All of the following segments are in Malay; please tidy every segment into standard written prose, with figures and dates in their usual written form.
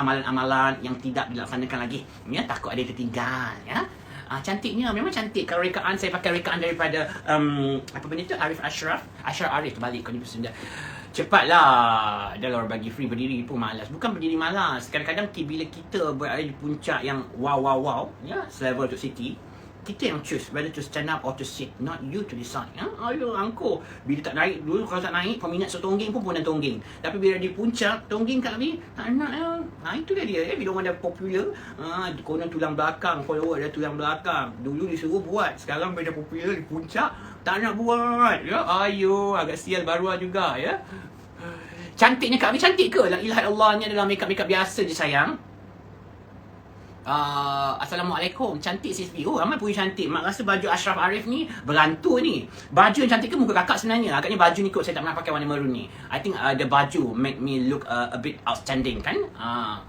amalan-amalan yang tidak dilaksanakan lagi. Ya, takut ada yang tertinggal. Ya. Cantiknya, memang cantik. Kalau rekaan, saya pakai rekaan daripada apa benda tu, Arif Ashraf Arif, terbalik kau ni sudah. Cepatlah. Dah orang bagi free, berdiri pun malas. Bukan berdiri malas, kadang-kadang bila kita berada di puncak yang wow, ya, selevel untuk City, kita yang choose whether to stand up or to sit, not you to decide. Ayo angko, bila tak naik dulu, kalau tak naik peminat setongging pun dan tongging. Tapi bila di puncak tongging kat lebih tak nak. Itu dia bila orang dah popular, konon tulang belakang, follower dah tulang belakang. Dulu disuruh buat, sekarang bila dah popular di puncak tak nak buat. Ya, ayo, agak sial baru juga ya. Cantiknya Kak Abi, cantik ke? La ilaha illallah ni adalah makeup biasa je sayang. Assalamualaikum. Cantik sis B. Oh, ramai puji cantik. Mak rasa baju Ashraf Arif ni berantu ni. Baju yang cantik ke muka kakak sebenarnya? Agaknya baju ni kot saya tak pernah pakai warna maroon ni. I think the baju make me look a bit outstanding kan? Ha.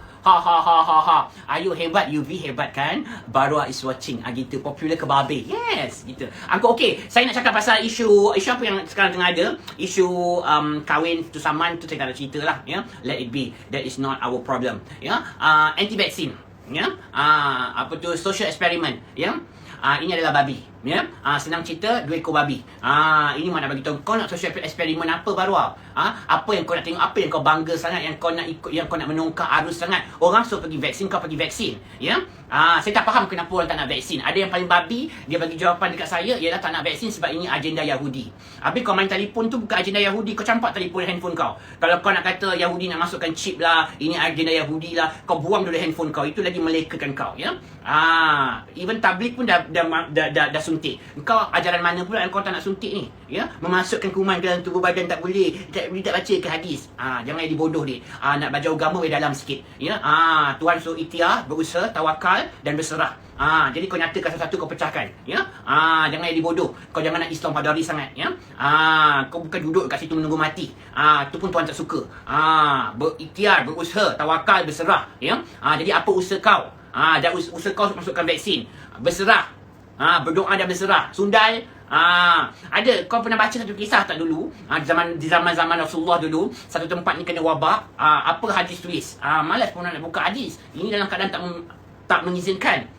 Ayo hebat, UV hebat kan? Barua is watching. Gitu. Popular ke babe? Yes, gitu. Angkut okey. Saya nak cakap pasal isu apa yang sekarang tengah ada. Isu kahwin tu saman tu saya tak nak cerita lah. Ya? Let it be. That is not our problem. Ya? Anti-vaksin. Ya, apa tu, social experiment, ya. Ini adalah babi, ya. Senang cerita, 2 ekor babi. Ini mana bagi tahu kau nak social experiment apa baru? Apa yang kau nak tengok, apa yang kau bangga sangat, yang kau nak ikut, yang kau nak menongkar arus sangat. Orang suruh pergi vaksin, kau pergi vaksin, ya. Saya tak faham kenapa orang tak nak vaksin. Ada yang paling babi, dia bagi jawapan dekat saya ialah tak nak vaksin sebab ini agenda Yahudi. Habis kau main telefon tu bukan agenda Yahudi, kau campak telefon handphone kau. Kalau kau nak kata Yahudi nak masukkan chip lah, ini agenda Yahudi lah, kau buang dulu handphone kau, itu lagi melekakan kau, ya. Even tablik pun dah suntik. Kau ajaran mana pula yang kau tak nak suntik ni, ya? Memasukkan kuman dalam tubuh badan tak boleh, tak baca ke hadis. Jangan jadi bodoh dia. Nak belajar agama dalam sikit, ya. Tuhan suruh ikhtiar, berusaha, tawakal dan berserah. Jadi kau nyatakan satu-satu, kau pecahkan, ya. Jangan jadi bodoh. Kau jangan nak Islam padari sangat, ya. Kau bukan duduk kat situ menunggu mati. Tu pun Tuhan tak suka. Berikhtiar, berusaha, tawakal, berserah, ya. Jadi apa usaha kau? Dan usaha kau masukkan vaksin, berserah, berdoa dan berserah. Sundal. Ada, kau pernah baca satu kisah tak dulu? Di zaman Rasulullah dulu, satu tempat ni kena wabak. Apa hadis tulis? Malas pun nak buka hadis. Ini dalam keadaan tak mengizinkan.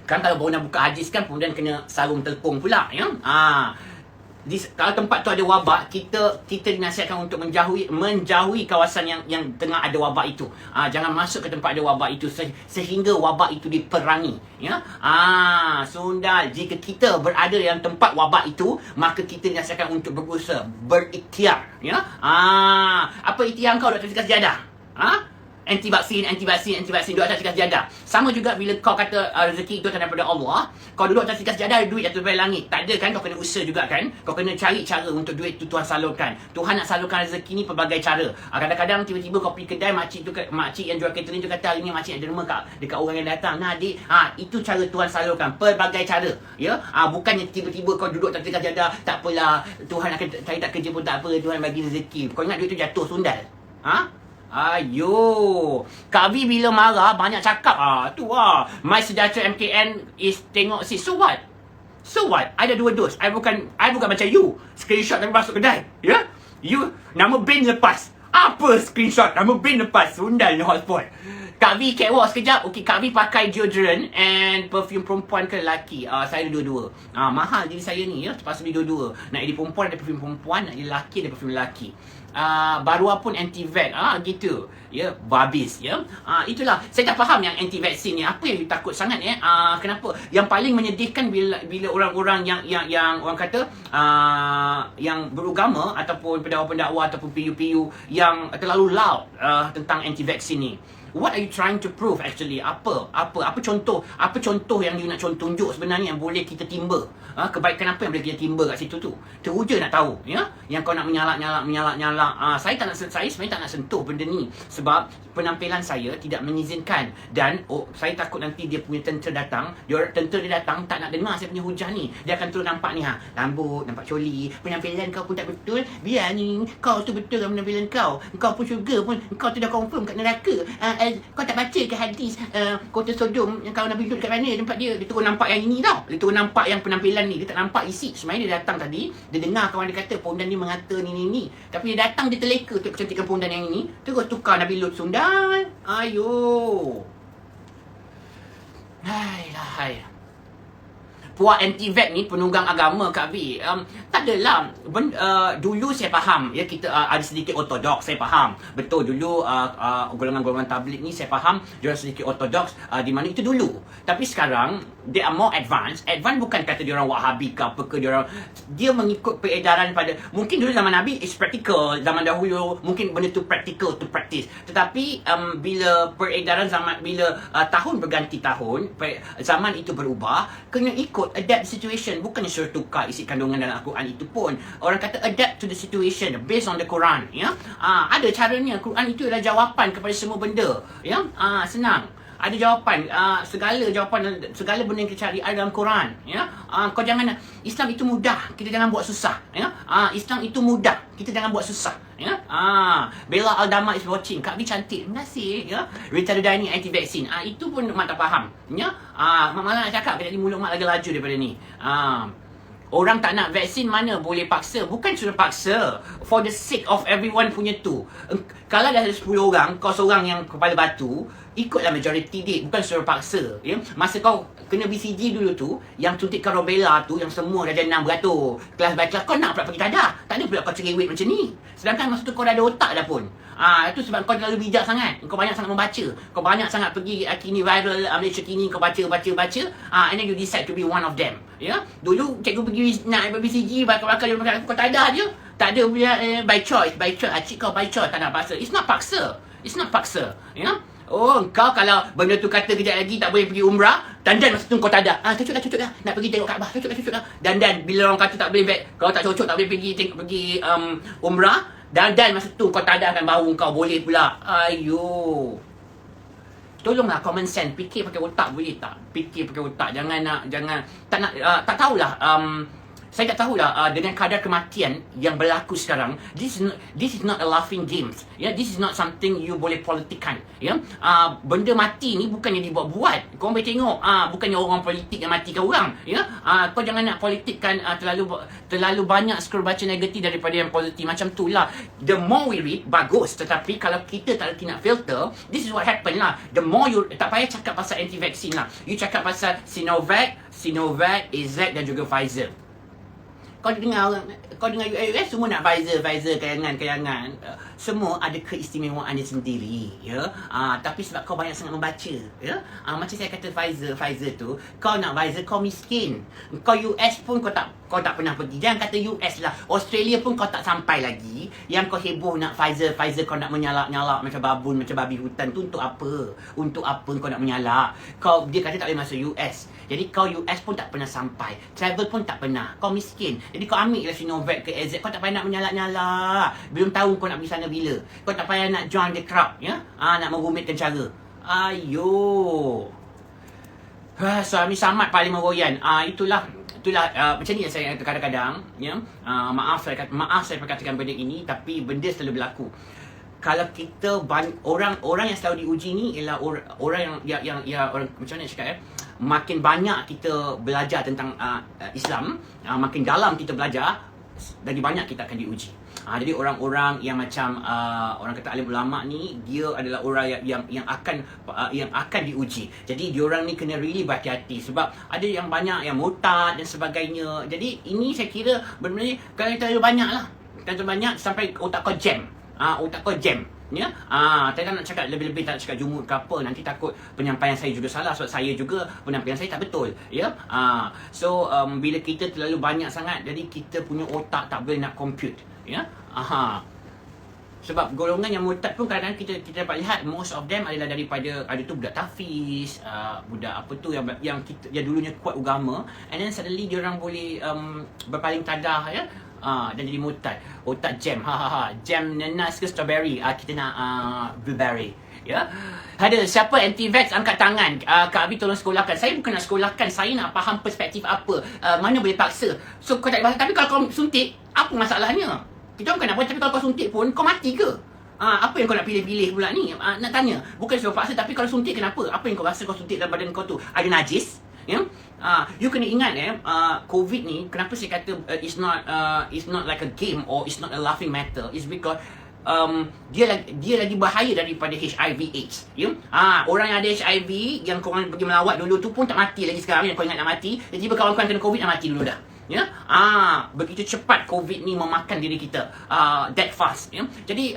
Kan kalau baru nak buka hadis kan, kemudian kena sarung telpung pula, ya. Kalau tempat tu ada wabak, kita dinasihatkan untuk menjauhi kawasan yang tengah ada wabak itu. Jangan masuk ke tempat ada wabak itu sehingga wabak itu diperangi, ya. Sundal, jika kita berada dalam tempat wabak itu, maka kita dinasihatkan untuk berusaha, berikhtiar, ya. Apa ikhtiar kau, Dr. Tika Sejadah? Anti vaksin, duduk atas tikas sejadah. Sama juga bila kau kata rezeki itu datang daripada Allah, kau duduk atas tikas sejadah, duit jatuh dari langit. Tak ada kan, kau kena usaha juga kan. Kau kena cari cara untuk duit itu Tuhan salurkan. Tuhan nak salurkan rezeki ni pelbagai cara. Kadang-kadang tiba-tiba kau pergi kedai, makcik yang jual catering tu kata, hari ni makcik ada derma dekat orang yang datang. Nah adik, itu cara Tuhan salurkan, pelbagai cara, ya. Bukannya tiba-tiba kau duduk atas tikas sejadah, tak apalah, Tuhan akan cari tak kerja pun tak apa, Tuhan bagi rezeki. Kau ingat duit tu jatuh sundal? Ayo, Kak Vi bila marah banyak cakap. Tu My Sejahtera MKN is tengok si. So what? So what? I ada 2 dos. I bukan macam you. Screenshot tapi masuk kedai. Ya? You nama bin lepas. Apa screenshot? Nama bin lepas. Sundal ni hotspot. Kak Vi catwalk sekejap. Okay, Kak Vi pakai deodorant and perfume perempuan ke lelaki? Saya ada dua-dua. Mahal diri saya ni, ya. Terpaksa beli dua-dua. Nak jadi perempuan ada perfume perempuan, nak jadi lelaki ada perfume lelaki. Baru pun anti-vax, gitu, ya. Babis, ya. Itulah, saya tak faham yang anti-vaksin ni. Apa yang you takut sangat, ya? Kenapa? Yang paling menyedihkan bila orang-orang yang orang kata yang beragama ataupun pendakwa-pendakwa ataupun PU-PU yang terlalu loud tentang anti-vaksin ni. What are you trying to prove actually? Apa contoh yang you nak tunjuk sebenarnya yang boleh kita timba? Kebaikan apa yang boleh kita timba kat situ tu? Teruja nak tahu, ya? Yang kau nak menyalak. Saya sebenarnya tak nak sentuh benda ni sebab penampilan saya tidak mengizinkan dan saya takut nanti dia punya tentera datang, tentera dia datang tak nak dengar saya punya hujah ni. Dia akan terus nampak ni, rambut, nampak coli, penampilan kau pun tak betul. Biar ni, kau tu betul kan penampilan kau. Kau pun juga pun, kau tu dah confirm kat neraka. Kau tak baca ke hadis kota Sodom yang kau Nabi Lut kat mana tempat dia? Dia terus nampak yang ini tau. Dia terus nampak yang penampilan ni. Dia tak nampak isi. Sebenarnya dia datang tadi, dia dengar kawan dia kata pondan ni mengata ni. Tapi dia datang dia terleka tengok kecantikan pondan yang ini, terus tukar Nabi Lut sundal. Ayo. Hai. Puak anti-vax ni penunggang agama Kak V. Tak adalah. Dulu saya faham, ya, kita ada sedikit ortodoks, saya faham. Betul, dulu golongan-golongan tabligh ni saya faham dia sedikit ortodoks, di mana itu dulu. Tapi sekarang they are more advanced. Advanced bukan kata dia orang Wahabi ke apa ke, dia mengikut peredaran pada, mungkin dulu zaman Nabi is practical, zaman dahulu mungkin benda tu practical to practice. Tetapi bila peredaran zaman, bila tahun berganti tahun, zaman itu berubah, kena ikut adapt situation. Bukannya suruh tukar isi kandungan dalam Al-Quran itu pun. Orang kata adapt to the situation based on the Quran, ya. Ada caranya. Quran itu adalah jawapan kepada semua benda, ya. Senang. Ada jawapan, segala benda yang kita cari ada dalam Quran, ya. Kau jangan, Islam itu mudah, kita jangan buat susah, ya. Islam itu mudah, kita jangan buat susah, ya. Bella Aldama is watching. Kak V cantik, terima kasih, ya. Rita Dudani anti-vaksin, itu pun mak tak faham, ya. Mak malah nak cakap, jadi mulut mak lagi laju daripada ni. Orang tak nak vaksin mana boleh paksa. Bukan suruh paksa, for the sake of everyone punya tu. Kalau dah ada 10 orang, kau seorang yang kepala batu, ikutlah majority dia, bukan suruh paksa, ya. Masa kau kena BCG dulu tu, yang suntikkan rubella tu, yang semua dah jadi 6 beratur, kelas by kelas, kau nak pula pergi tadah. Tak ada pula kau cerewet macam ni. Sedangkan masa tu kau dah ada otak dah pun. Itu sebab kau terlalu bijak sangat. Kau banyak sangat membaca. Kau banyak sangat pergi Kini Viral, Malaysia Kini, kau baca. And then you decide to be one of them, ya. Dulu cikgu pergi nak BCG, bakal kau tadah je. Tak ada punya by choice. Cik kau by choice, tak nak paksa. It's not paksa, ya. Kau kalau benda tu kata kejap lagi tak boleh pergi umrah, dandan masa tu kau tak ada. Cocok dah. Nak pergi tengok Kaabah, cocok dah. Dandan bila orang kata tak boleh kau tak cocok, tak boleh pergi umrah, dandan masa tu kau tak ada, kan baru kau boleh pula. Ayo. Tolonglah common sense, fikir pakai otak boleh tak? Fikir pakai otak, tak tahulah. Saya tak tahulah dengan kadar kematian yang berlaku sekarang, this is not a laughing games, ya. This is not something you boleh politikan, ya. Benda mati ni bukannya dibuat-buat. Kau boleh tengok, bukannya orang politik yang matikan orang, ya. Kau jangan nak politikkan terlalu banyak scroll baca negatif daripada yang positif. Macam tu lah. The more we read, bagus. Tetapi kalau kita tak nak filter, this is what happen lah. The more you, tak payah cakap pasal anti-vaksin lah. You cakap pasal Sinovac, AZ dan juga Pfizer. Kau dengar US semua nak Pfizer, kayangan. Semua ada keistimewaan dia sendiri, ya. Tapi sebab kau banyak sangat membaca, ya. Macam saya kata Pfizer tu, kau nak Pfizer kau miskin. Kau US pun kau tak pernah pergi. Jangan kata US lah, Australia pun kau tak sampai lagi. Yang kau heboh nak Pfizer kau nak menyalak-nyalak macam babun, macam babi hutan tu untuk apa? Untuk apa kau nak menyalak? Dia kata tak boleh masuk US. Jadi kau US pun tak pernah sampai, travel pun tak pernah. Kau miskin. Jadi kau ambil lah Sinovac ke AZ. Kau tak payah nak menyalak-nyalak. Belum tahu kau nak pergi sana bila. Kau tak payah nak join the crowd, ya. Nak merumitkan cara. Ayo. Suami Samad paling meroyan. Itulah macam ni saya kadang-kadang, ya. Maaf saya perkatakan benda ini, tapi benda selalu berlaku. Kalau kita orang yang selalu diuji ni ialah orang yang orang, macam mana cakap, makin banyak kita belajar tentang Islam, makin dalam kita belajar, lagi banyak kita akan diuji. Jadi orang-orang yang macam orang kata alim ulama ni, dia adalah orang yang akan diuji. Jadi diorang ni kena really berhati-hati sebab ada yang banyak yang murtad dan sebagainya. Jadi ini saya kira benar-benar kalau terlalu banyak lah, terlalu banyak sampai otak kau jam. Ya. Saya tak nak cakap lebih-lebih, tak nak cakap jumut ke apa, nanti takut penyampaian saya juga salah sebab saya juga penyampaian saya tak betul, ya. So bila kita terlalu banyak sangat, jadi kita punya otak tak boleh nak compute, ya. Sebab golongan yang murtad pun kadang-kadang kita dapat lihat most of them adalah daripada, ada tu budak tafiz, budak apa tu yang dulunya kuat agama, and then suddenly dia orang boleh berpaling tadah, ya. Dan jadi murtad. Otak jam. Jam nanas ke strawberry? Kita nak blueberry, ya. Ada siapa anti-vax angkat tangan. Kak Abi tolong sekolahkan. Saya bukan nak sekolahkan, saya nak faham perspektif apa, mana boleh paksa. So kau tak boleh. Tapi kalau kau suntik, apa masalahnya? Kita bukan nak buat. Tapi kalau kau suntik pun, kau mati ke? Apa yang kau nak pilih-pilih pula ni? Nak tanya. Bukan suruh paksa, tapi kalau suntik kenapa? Apa yang kau rasa kau suntik dalam badan kau tu? Ada najis? You kena ingat COVID ni, kenapa saya kata it's not like a game or it's not a laughing matter, is because dia lagi bahaya daripada HIV AIDS. Orang yang ada HIV yang korang pergi melawat dulu tu pun tak mati lagi sekarang, yang kau ingat nak mati, tiba-tiba kawan-kawan kena COVID dah mati dulu dah. Begitu cepat COVID ni memakan diri kita, that fast. Jadi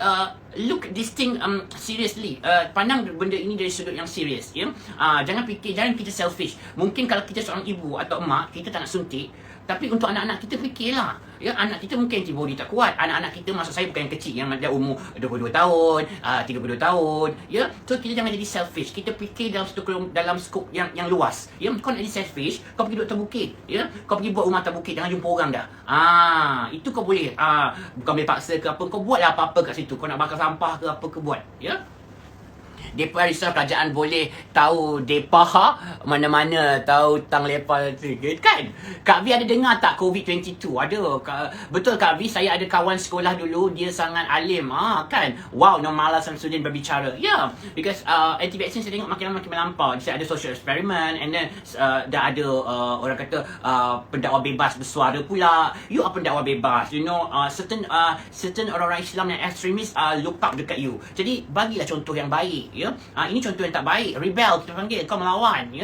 look this thing seriously. Pandang benda ini dari sudut yang serius. Jangan kita selfish. Mungkin kalau kita seorang ibu atau emak, kita tak nak suntik, tapi untuk anak-anak kita fikirlah. Anak kita mungkin antibody tak kuat. Anak-anak kita, maksud saya bukan yang kecil, yang ada umur 22 tahun, 32 tahun. So kita jangan jadi selfish. Kita fikir dalam skop yang luas. Kau nak jadi selfish, kau pergi doktor bukit. Kau pergi buat rumah tak bukit, jangan jumpa orang dah. Itu kau boleh. Bukan boleh paksa ke apa, kau buatlah apa-apa kat situ. Kau nak bakar sampah ke apa ke buat. Depa risau kerajaan boleh tahu depa mana-mana, tahu tang lepa kan. Kak V ada dengar tak COVID-22? Ada. Betul Kak V, saya ada kawan sekolah dulu, dia sangat alim. Kan. Wow, Normala Samsudin berbicara. Because anti-vaksin saya tengok makin melampau. Saya ada social experiment, and then dah ada orang kata pendakwa bebas bersuara pula. You are pendakwa bebas. Certain orang-orang Islam yang ekstremis look up dekat you. Jadi bagilah contoh yang baik. Ini contoh yang tak baik. Rebel kita panggil, kau melawan.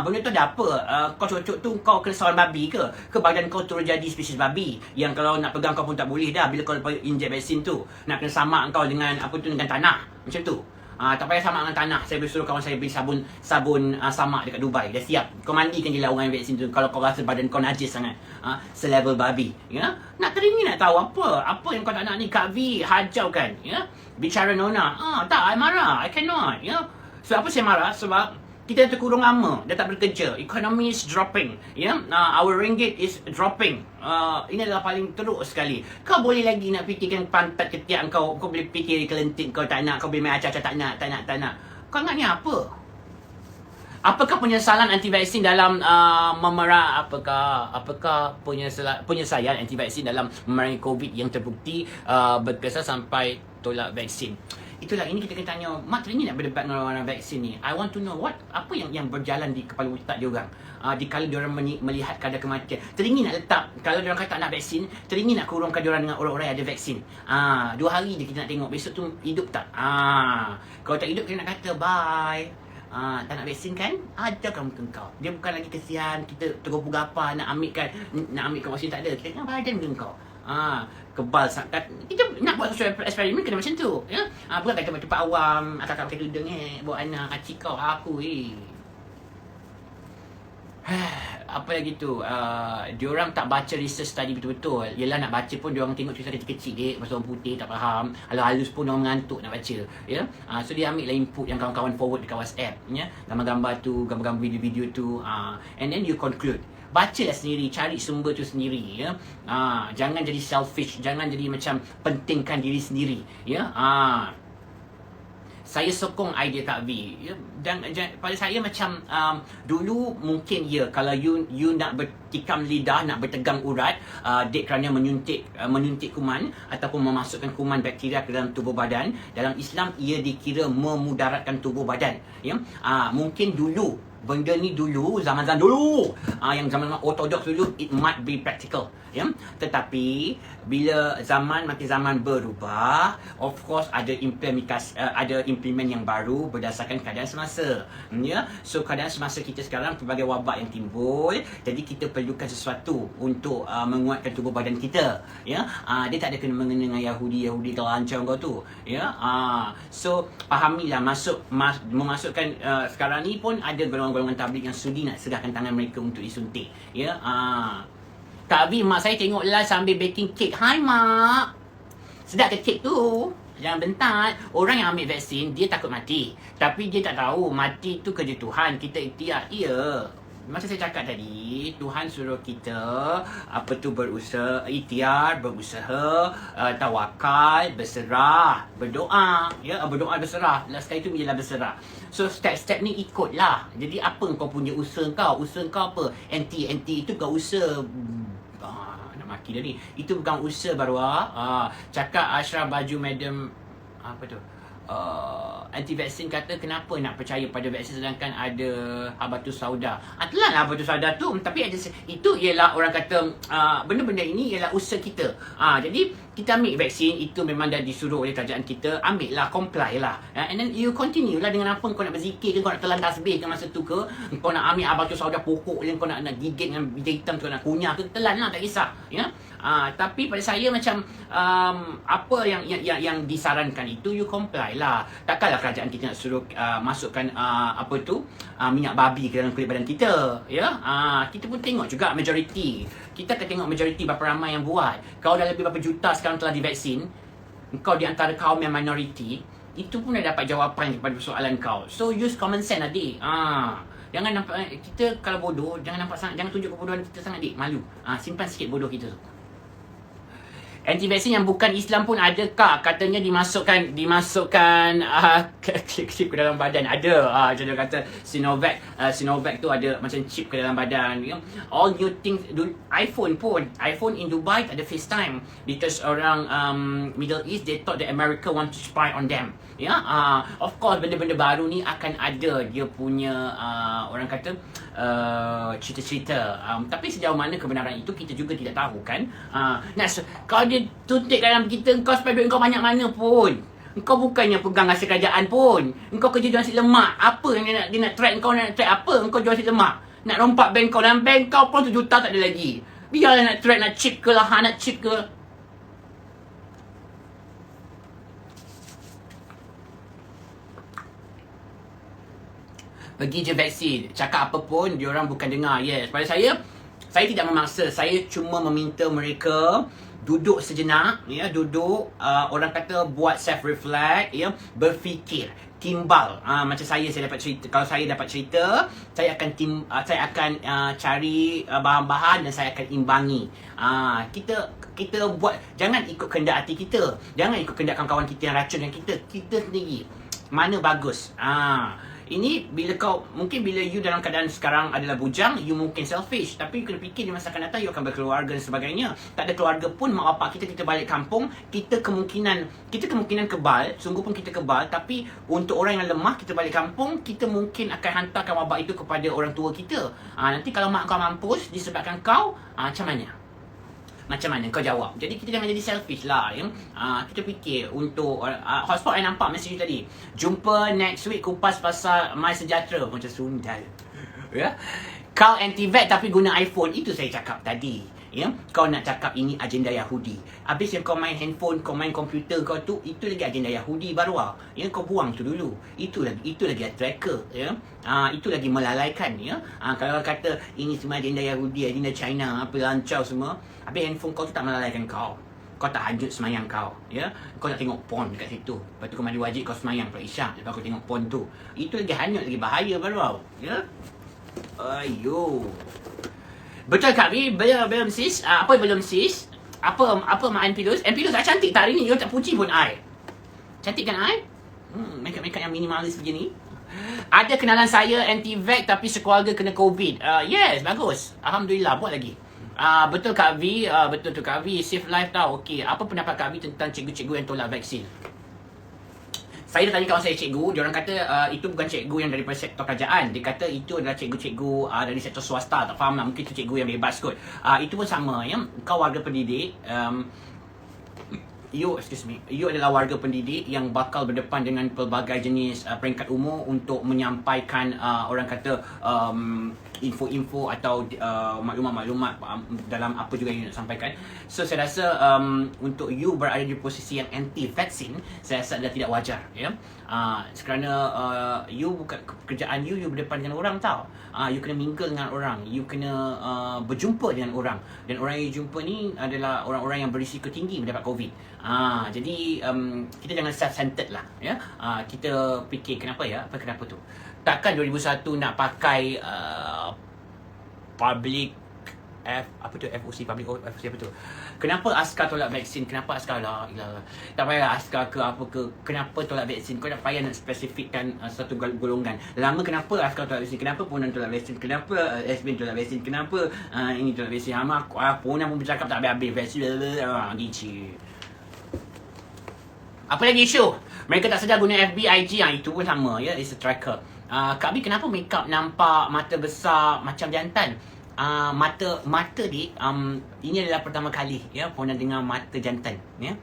Benda tu ada apa? Kau cocok tu kau kena sawan babi ke? Ke badan kau terus jadi spesies babi yang kalau nak pegang kau pun tak boleh dah bila kau injek vaksin tu. Nak kena samak kau dengan dengan tanah. Macam tu. Tak payah samak dengan tanah. Saya boleh suruh kawan saya beli sabun samak dekat Dubai. Dah siap. Kau mandikan je lah orang yang vaksin tu kalau kau rasa badan kau najis sangat. Selevel babi. Nak teringin nak tahu apa yang kau tak nak ni. Kak V hajau kan. Bicara Nona. Tak, I marah. I cannot. So apa saya marah? Sebab kita terkurung lama, dah tak bekerja. Economy is dropping. Our ringgit is dropping. Ini adalah paling teruk sekali. Kau boleh lagi nak fikirkan pantat ketiak kau. Kau boleh fikir kelentik kau tak nak. Kau boleh main acah-acah tak nak. Kau ingat ni apa? Apakah penyesalan anti-vaksin dalam apakah penyelesaian anti-vaksin dalam memerangi COVID yang terbukti berkesan sampai tolak vaksin? Itulah, ini kita kena tanya, Mak teringin nak berdebat dengan orang vaksin ni. I want to know apa yang berjalan di kepala otak diorang. Dikala diorang melihat kadar kematian. Teringin nak letak, kalau diorang kata nak vaksin, teringin nak kurungkan diorang dengan orang-orang yang ada vaksin. 2 hari je kita nak tengok, besok tu hidup tak? Kalau tak hidup, kita nak kata bye. Tak nak vaksin kan? Ada kamu kau. Dia bukan lagi kesian kita tergopoh gapa nak ambilkan vaksin, tak ada. Kita tengok badan kau. Kebal sangat. Kita nak buat social eksperimen kena macam tu. Bukan kata tempat awam, akak pakai tudung bawa anak kacik kau aku apa lagi tu, diorang tak baca research tadi betul-betul. Yelah, nak baca pun diorang tengok tulisan kecil-kecil pasal orang putih tak faham, halus-halus pun orang mengantuk nak baca. So dia ambil lah input yang kawan-kawan forward dekat WhatsApp, gambar-gambar tu, gambar-gambar video-video tu, and then you conclude. Bacalah sendiri, cari sumber tu sendiri. Jangan jadi selfish, jangan jadi macam pentingkan diri sendiri. Saya sokong idea Kak V. Dan pada saya macam dulu mungkin kalau you nak bertikam lidah, nak bertegang urat dek kerana menyuntik kuman ataupun memasukkan kuman bakteria ke dalam tubuh badan, dalam Islam ia dikira memudaratkan tubuh badan. Mungkin dulu benda ni dulu, zaman-zaman dulu, yang zaman ortodoks dulu, it might be practical. Tetapi bila zaman makin zaman berubah, of course ada implement yang baru berdasarkan keadaan semasa. So keadaan semasa kita sekarang pelbagai wabak yang timbul, jadi kita perlukan sesuatu untuk menguatkan tubuh badan kita. Dia tak ada kena-mengena dengan Yahudi terlancar kau tu. So fahamilah, memasukkan sekarang ni pun ada golongan-golongan tabligh yang sudi nak serahkan tangan mereka untuk disuntik. Kak V, mak saya tengok live sambil baking cake. Hai mak, sedap ke cake tu? Jangan bentar. Orang yang ambil vaksin, dia takut mati, tapi dia tak tahu mati tu kerja Tuhan. Kita ikhtiar. Macam saya cakap tadi, Tuhan suruh kita berusaha, ikhtiar, berusaha, tawakal, berserah, berdoa. Berdoa, berserah. Last sekali tu ialah berserah. So step-step ni ikutlah. Jadi apa kau punya usaha kau? Usaha kau apa? Anti itu kau usaha. Nak maki dah ni. Itu bukan usaha baru. Cakap Ashraf baju madam apa tu? anti-vaksin kata kenapa nak percaya pada vaksin sedangkan ada habatus sauda. Itulah habatus sauda tu, tapi ada itu ialah orang kata benda-benda ini ialah usaha kita. Jadi kita ambil vaksin itu memang dah disuruh oleh kerajaan kita, ambil lah, comply lah. And then you continue lah dengan apa kau nak berzikir ke, kau nak telan tasbih ke masa tu ke, kau nak ambil habatus sauda pokok yang kau nak gigit dengan biji hitam tu, nak kunyah ke, telan lah, tak kisah. Tapi pada saya macam apa yang disarankan itu you comply lah. Takkanlah kerajaan kita nak suruh masukkan minyak babi ke dalam kulit badan kita, ya. Kita pun tengok juga majoriti. Kita akan tengok majoriti berapa ramai yang buat. Kau dah lebih berapa juta sekarang telah divaksin, kau di antara kaum yang minoriti, itu pun dah dapat jawapan kepada soalan kau. So use common sense, adik. Jangan nampak kita kalau bodoh, jangan nampak sangat, jangan tunjuk kebodohan kita sangat, dik. Malu. Simpan sikit bodoh kita tu. Anti-vaksin yang bukan Islam pun ada kak, katanya dimasukkan chip ke dalam badan. Ada. Macam dia kata Sinovac tu ada macam chip ke dalam badan. All new things. iPhone in Dubai tak ada FaceTime because orang Middle East, they thought that America want to spy on them. Of course benda-benda baru ni akan ada dia punya orang kata cerita-cerita, tapi sejauh mana kebenaran itu kita juga tidak tahu kan. Kalau dia tuntik dalam kita, kau spy duit kau banyak mana pun, kau bukannya pegang hasil kerajaan pun, kau kerja jual nasi lemak. Apa yang dia nak track kau, nak track apa? Kau jual nasi lemak, nak rompak bank kau, dalam bank kau pun 1 juta tak ada lagi. Biarlah nak track, nak chip ke lah, nak chip ke. Pergi je vaksin. Cakap apa pun, diorang bukan dengar. Yes, pada saya tidak memaksa. Saya cuma meminta mereka duduk sejenak, ya, duduk, orang kata buat self-reflect, ya, berfikir, timbal. Macam saya dapat cerita. Kalau saya dapat cerita, saya akan cari bahan-bahan dan saya akan imbangi. Kita buat, jangan ikut kehendak hati kita. Jangan ikut kehendak kawan-kawan kita yang racunkan kita. Kita sendiri mana bagus. Ini mungkin bila you dalam keadaan sekarang adalah bujang, you mungkin selfish, tapi you kena fikir di masa akan datang you akan berkeluarga dan sebagainya. Tak ada keluarga pun, mak bapak kita balik kampung, kita kemungkinan kebal, sungguh pun kita kebal, tapi untuk orang yang lemah, kita balik kampung, kita mungkin akan hantarkan wabak itu kepada orang tua kita. Nanti kalau mak kau mampus disebabkan kau, macam mana? Macam mana kau jawab? Jadi kita jangan jadi selfish lah, ya. Kita fikir untuk hotspot yang nampak mesej tadi. Jumpa next week kupas pasal My Sejahtera. Macam sundal, ya. Kau anti-vax tapi guna iPhone. Itu saya cakap tadi, ya. Kau nak cakap ini agenda Yahudi. Habis yang kau main handphone, kau main komputer kau tu, itu lagi agenda Yahudi baru lah. Ya, kau buang tu dulu. Itu lagi tracker, ya. Itu lagi melalaikan, ya. Kalau kata ini semua agenda Yahudi, agenda China, apa lancau semua, habis handphone kau tu tak melalaikan kau. Kau tak hanyut semayang kau, ya. Kau tak tengok porn dekat situ. Lepas tu kau mandi wajib, kau semayang pada isyak, lepas kau tengok porn tu. Itu lagi hanyut, lagi bahaya baru tau, ya. Ayo. Betul Kak Vi, belum sis. Apa belum sis? Apa mak Anpilus? Anpilus tak cantik tak hari ni? You tak puji pun I. Cantik kan I? Makeup yang minimalis begini. Ada kenalan saya anti-vax tapi sekeluarga kena COVID. Yes, bagus. Alhamdulillah, buat lagi. Betul Kak V, betul tu Kak V, save life tau. Okey, apa pendapat Kak V tentang cikgu-cikgu yang tolak vaksin? Saya dah tanya kawan saya cikgu, diorang kata itu bukan cikgu yang daripada sektor kerajaan. Dia kata itu adalah cikgu-cikgu dari sektor swasta. Tak faham lah, mungkin itu cikgu yang bebas kot. Itu pun sama, ya. Kau warga pendidik, you adalah warga pendidik yang bakal berdepan dengan pelbagai jenis peringkat umur untuk menyampaikan orang kata info-info atau maklumat-maklumat dalam apa juga yang nak sampaikan. So saya rasa untuk you berada di posisi yang anti-vaksin, saya rasa adalah tidak wajar, ya. Kerana you bukan pekerjaan you berdepan dengan orang tau. You kena mingle dengan orang, you kena berjumpa dengan orang, dan orang yang you jumpa ni adalah orang-orang yang berisiko tinggi mendapat COVID. Jadi kita jangan self-centered lah, ya. Kita fikir kenapa tu. Takkan 2001 nak pakai public FOC, public FOC apa tu? Kenapa askar tolak vaksin? Kenapa askar lah? Tak payah askar ke apa ke. Kenapa tolak vaksin? Kau tak payah nak spesifikkan satu golongan. Lama kenapa askar tolak vaksin? Kenapa Punan tolak vaksin? Kenapa SBN tolak vaksin? Kenapa ini tolak vaksin? Punan pun bercakap tak habis-habis vaksin. Gitu. Apa lagi isu? Mereka tak sedar guna FB, IG, itu pun sama ya, it's a tracker. Kak Abi, kenapa makeup nampak mata besar macam jantan? Mata dik, ini adalah pertama kali ya pernah dengar mata jantan ya.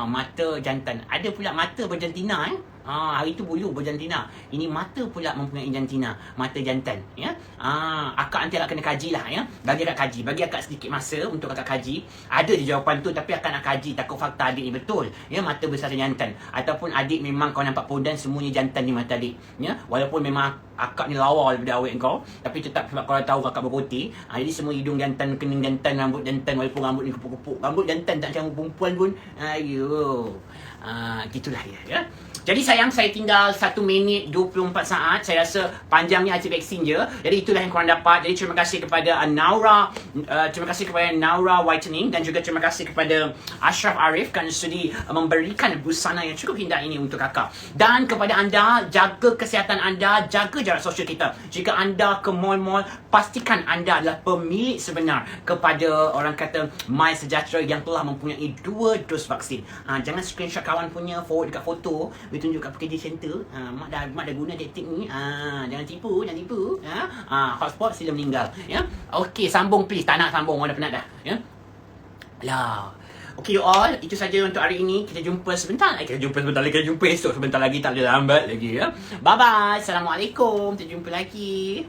Mata jantan. Ada pula mata berjantina hari tu bulu berjantina. Ini mata pula mempunyai jantina, mata jantan ya. Akak nanti akak kena kaji lah ya. Bagi akak kaji, bagi akak sedikit masa untuk akak kaji. Ada je jawapan tu tapi akak nak kaji takut fakta adik ni betul ya, mata besar jantan ataupun adik memang kau nampak pondan semuanya jantan di mata adik ya. Walaupun memang akak ni lawa daripada awet kau, tapi tetap sebab kau tahu kakak berputih, jadi semua hidung jantan, kening jantan, rambut jantan, walaupun rambut ni kepuk-kepuk, rambut jantan tak macam perempuan pun. Ayo. Gitulah ya. Jadi sayang, saya tinggal 1 minit 24 saat. Saya rasa panjangnya hasil vaksin je. Jadi itulah yang korang dapat. Jadi terima kasih kepada Naura, terima kasih kepada Naura Whitening, dan juga terima kasih kepada Ashraf Arif kerana sudi memberikan busana yang cukup indah ini untuk kakak. Dan kepada anda, jaga kesihatan anda, jaga jarak sosial kita. Jika anda ke mall-mall, pastikan anda adalah pemilik sebenar kepada orang kata My Sejahtera yang telah mempunyai 2 dos vaksin. Jangan screenshot kawan punya, forward dekat foto, tunjuk kat PKD Center. Mak dah guna taktik ni. Jangan tipu. Hotspot sila meninggal ya. Okey, sambung please. Tak nak sambung, dah penat dah ya. Lah. Okay you all, itu saja untuk hari ini. Kita jumpa sebentar lagi. Kita jumpa esok sebentar lagi. Tak ada lambat lagi ya. Bye bye. Assalamualaikum. Kita jumpa lagi.